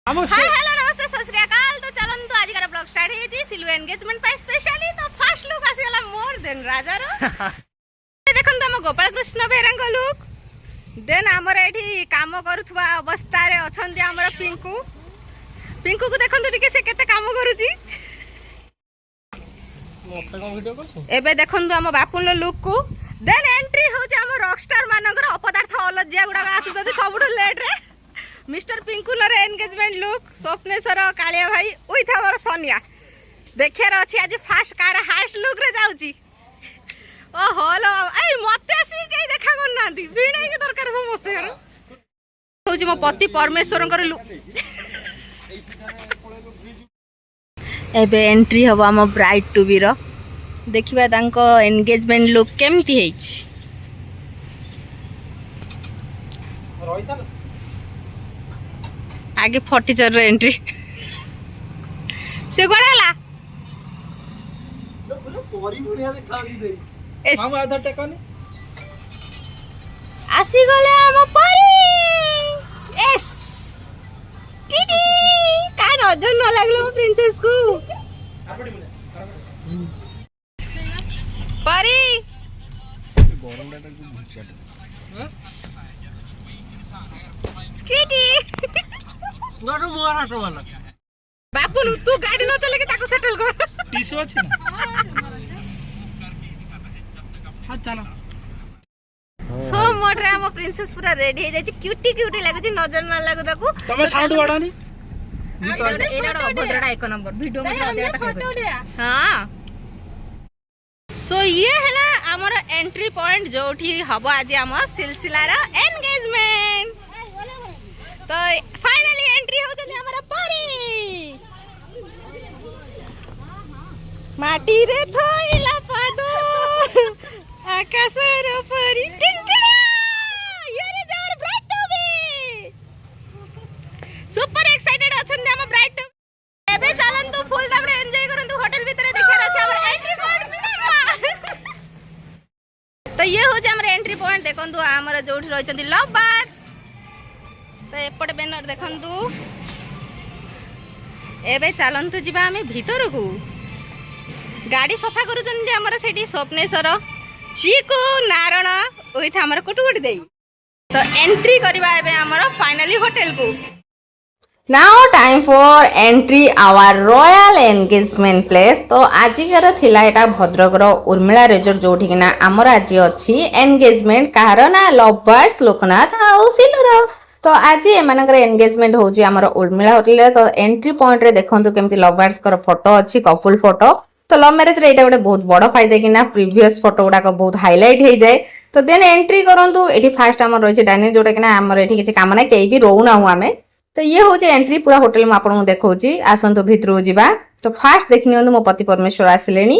Hi hello नमस्ते सत श्री अकाल। तो चलंतु आज का ब्लॉग स्टार्ट है जी सिल्वर एंगेजमेंट पे स्पेशली। तो फर्स्ट लुक आसीगला मोर देन राजा रो देखन हम गोपाल कृष्ण बेरंग लुक देन हमर एठी काम करूथबा अवस्था रे अछंती हमर पिंकू पिंकू को देखन टिके से केते काम करूची एबे देखन हम बापुन लुक को देन एंट्री हो जे हम रॉकस्टार मानकर अपदार्थ अलज्या गुडा आसु जदी सबुठ लेट रे मिस्टर पिंकुलर एंगेजमेंट लुक स्वप्नेश्वर कालिया भाई विथ आवर सोनिया देखार अच्छी आज फास्ट कार हास्ट लुक रे जाउची ओ होलो ए मते आसी के देखा करना दी बिना के दरकार समस्त कर होची मो पति परमेश्वर कर लुक एबे एंट्री हबो हम ब्राइड टू बी रो देखिबा तांको एंगेजमेंट लुक केमती हेछि आगे फर्टीचर रे एंट्री से गोड़ाला परी बुढ़िया देखा दी देरी हम आधा टेकनी आसी गले हम परी एस टीटी का नजर न लागलो प्रिंसेस को परी गरम डाटा को भुचाट टीटी गाडो मोरा तो वाला बापू तू गाड़ी न चले के ताको सेटल कर टीसो अछि ना हां चलो सो मोड रे हम प्रिंसेस पूरा रेडी हो जाई क्यूटी क्यूटी लागै छी नजर ना लागो ताको तमे साउंड बडानी एडा अभद्रडा एक नंबर वीडियो में देखा हां सो ये हला हमर एंट्री पॉइंट जोठी हबो आज हम सिलसिला रा एंगेजमेंट तो फाइनली एंट्री हो जल्दी हमारा परी माटी रे थोइला पादो आकाश रे परी टिंटड़ा यार जोर bride to be super excited अछन हम ब्राइड एबे चलन तू फुल दम रे एन्जॉय करन तू होटल भीतर देखे रहछ हमर एंट्री पॉइंट मिलबा तो ये हो जे हमर एंट्री पॉइंट देखन तू हमर जोठी रहछन लव बर्ड्स तो एपटे बैनर देखंतु एबे चलंतु जिबा हमें भीतर को गाड़ी सफा करूचंदी हमर सेठी स्वप्नेश्वर चीकू नारायण विथ हमर कुटुकुट देई तो एंट्री करबा एबे हमर फाइनली होटल को now time for entry our royal engagement place तो आजिकर थिला एटा भद्रकर उर्मिला रिजॉर्ट जोठी किना हमर आज अछि एंगेजमेंट कार ना लव बर्ड्स लोकनाथ आउ सिलुरा तो आज एमानकर एंगेजमेंट होची हमर उर्मिला होटल तो एंट्री पॉइंट रे देखंतु केमती लव बर्ड्स कर फोटो अछि कपल फोटो तो लव मैरिज रे एटा गोटे बहुत बड़ फायदा कि ना प्रीवियस फोटो गुडा को बहुत हाईलाइट हो जाए तो देन एंट्री करंतु एठी फास्ट हमर रहिছে डाइनिंग जोटा कि ना हमर एठी किछि काम ना केही भी रहू ना हूं हमें तो ये होचे एंट्री पूरा होटल में आपन देखौची आसंतु भितरु जिबा तो फास्ट देखनियंतु मो पति परमेश्वर आसिलेनी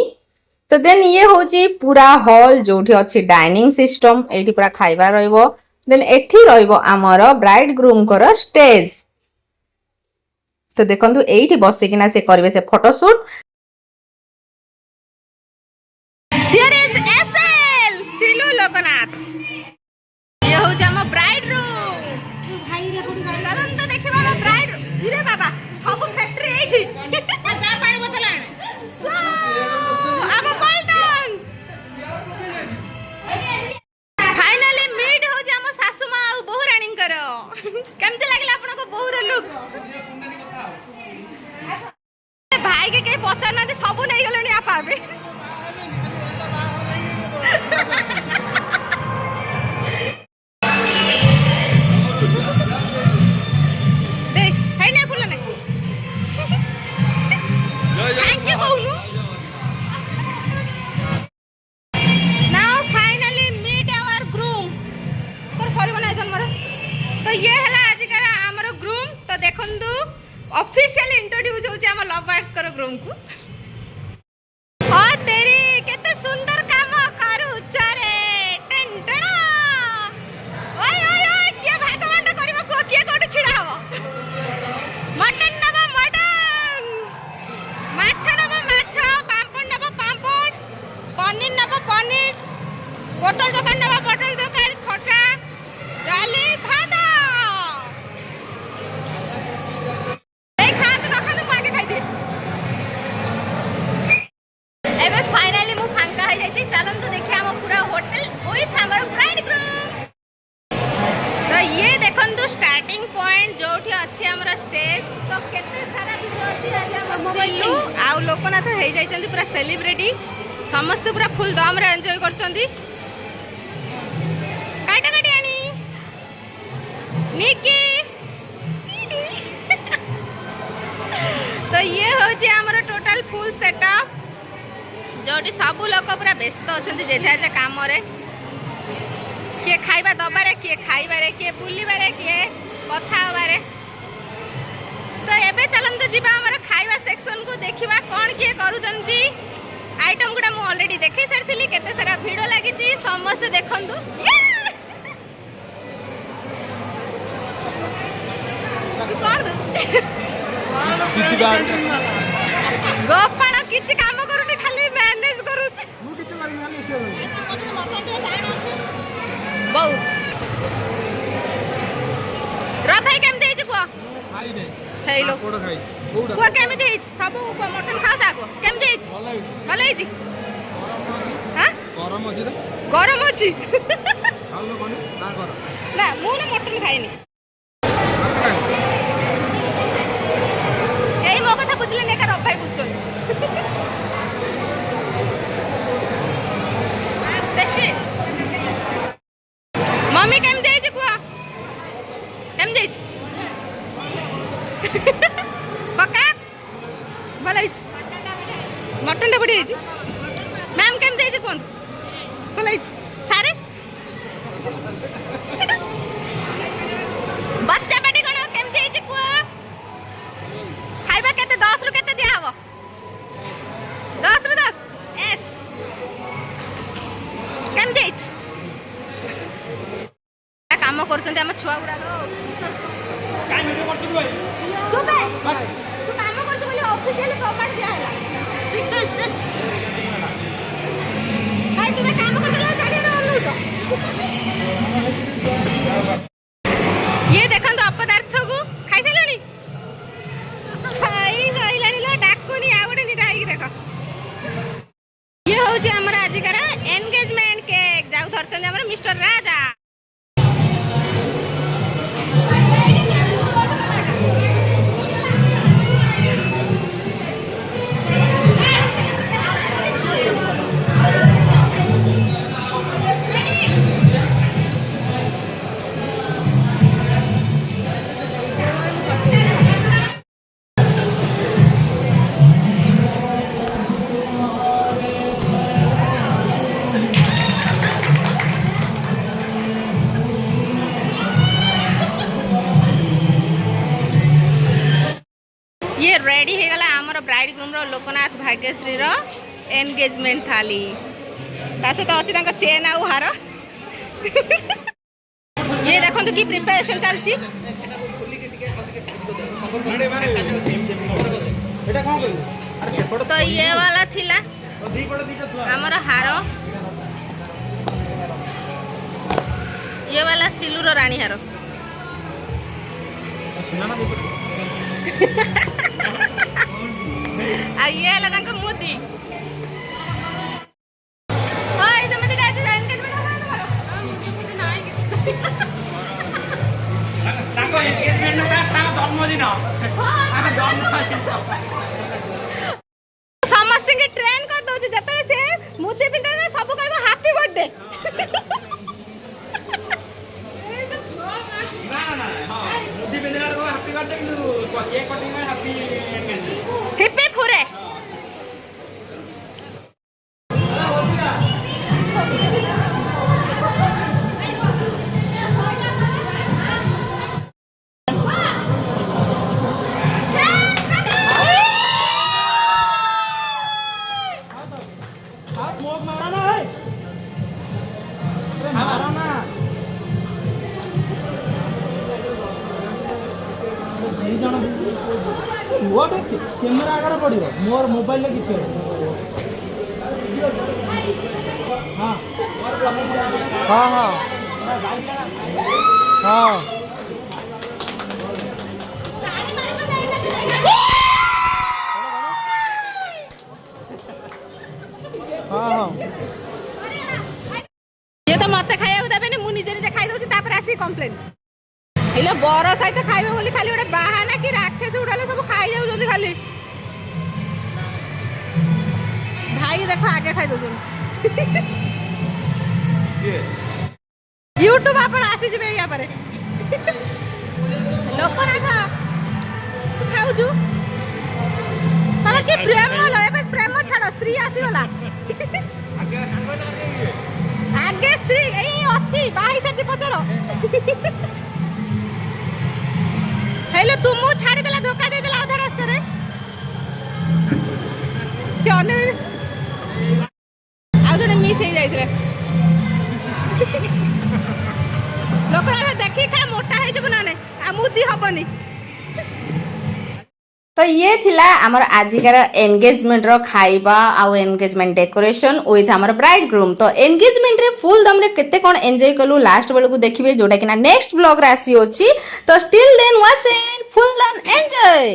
तो देन ये होची पूरा हॉल जोठी अछि डाइनिंग सिस्टम एठी पूरा खाइबा रहइबो देन एठी रहइबो हमर ब्राइड ग्रूम कर स्टेज तो देखंतु एठी बसी किना से करबे से photo shoot here is SL Silu Loknath ये हो जे हम ब्राइड रूम भाई रे कोडी चलन तो देखबा हम ब्राइड रे बाबा सब फैक्ट्री एठी जा पानी बोतल आने हम पलटन फाइनली मीट हो जे हम सासु मां और बहु रानी करो केमते लागला आपन को बहु रे लुक भाई के पचार ना सब नहीं गलनी आप आबे देख है ना फुल ने थैंक यू बोलू now finally meet our groom तोर सॉरी बना जन मर तो ये हला आज करा हमर ग्रूम तो देखंदु ऑफिशियल इंट्रोड्यूस हो जे हम लव बर्ड्स करो ग्रूम को ओ तेरी केते सुंदर काम करू चरे टंटणा ओय ओय ओय के भागवंड करबो को के कोट छिडा हो मटन नबा मटन माछ नबा माछ पापड़ नबा पापड़ पनीर नबा पनीर पोटल दुकान नबा पोटल दुकान खटा डाली भात अच्छी हमर स्टेज तो केते सारा वीडियो अच्छी आज हम सिल्लू आ लोकनाथ हे जाई चंदी पूरा सेलिब्रिटी समस्त पूरा फुल दम रे एन्जॉय कर चंदी काटा काटी आनी निकी तो ये होची हमर टोटल फुल सेटअप जोटी सब लोग पूरा व्यस्त अच्छा जेझा जेझा काम रे किए खाइबा दबारे किए खाइबारे किए बुलिबारे किए कथा हबारे तो एबे चलंतु जीवा हमर खाइबा सेक्शन को देखिबा कोन किए करूचंती आइटम गुडा मु ऑलरेडी देखि सरथिली केते सारा वीडियो लागि छी समस्त देखंतु कोन दो गोपाल किछ काम करूनी खाली मैनेज करू मु किछ करी मैनेज बहु रा भाई केम देई को खाई दे हेलो कोड खाई को केम देई सब मटन खा जागो केम देई भलै जी हां गरम अछि त गरम अछि खालो कोनी ना गरम ना मु ना मटन खाइनी अच्छा एई मो कथा बुझले ने का रा भाई बुझछन मम्मी केम देई छी कुआ केम देई छी पक्का भलै छी मटन टा बडी छी मैम केम देई छी कोन भलै छी सारे बच्चा बेटी कोन केम देई छी कुआ खाइबा केते 10 रु केते दिया हबो 10 रु 10 एस केम देई छी काम करछन्ते हम छुआ गुडा लो काई वीडियो करछु भाई चुप है तू काम करछु बोली ऑफिशियली प्रमाण दिया हैला भाई तुमे काम करतलो जाडी रहलु तो ये देखंतो अपदार्थ को खाइ सैलणी खाइ सैलणी लो डाकुनी आ गुडे नि राई देखो ये होची हमर आजिकर एंगेजमेंट केक जाऊ धरछन हमर मिस्टर राजा ये रेडी हो गला हमर ब्राइड ग्रूम रो लोकनाथ भाग्यश्री रो एंगेजमेंट थाली तासे तो अछि तांका चेन आउ हार ये देखंतु की प्रिपरेशन चलछि तो ये वाला थिला हमर हार ये वाला सिलूर रानी हार ये वाला तांका मोदी हाय तो मते डाज एंगेजमेंट होबा तोरो मुझे नाही तांको एंगेजमेंट ना तांको जन्मदिन आमे जन्मदिन समस्त के ट्रेन कर दो जतरे से मुदी पिंदा सब कहबो हैप्पी बर्थडे ना ना हां मुदी पिंदा को हैप्पी बर्थडे किंतु केक कटिंग में हैप्पी एंगेजमेंट हिप्पी फुरे कैमेरा आगे पड़ो मोर मोबाइल किसी हाँ हाँ हाँ हाँ हाँ ये तो मत खाया देवे मुझे निजे निजे खाई दूसरी आसी कम्प्लेन इले बरसा सहित खाइबे बोली खाली गोटे बाहाना कि राक्षस उड़ाले सब खाई जाउछन्ती खाली भाई देखो आगे खाई दउछन यूट्यूब आपण आसी जबे या पारे लोकनाथ खाउजु तमर के प्रेम लो एबे प्रेम छाड़ स्त्री आसी होला आगे स्त्री ए अछि बाही सच्ची पचरो हेलो तुम छाड़ी देला धोखा दे देला आधा रास्ता रे से अने आ जने मिस हे जाइतले लोकरा देखि खा मोटा हे जब नाने आ मुदी हबनी तो ये थिला हमर आजिकार एंगेजमेंट रो खाइबा आउ एंगेजमेंट डेकोरेशन विथ हमर ब्राइड ग्रूम तो एंगेजमेंट रे फुल दम रे केते कोन एन्जॉय कलु लास्ट बेल को देखिबे जोटा कि ना नेक्स्ट ब्लॉग रे आसी होची तो still then watch it full दम एन्जॉय।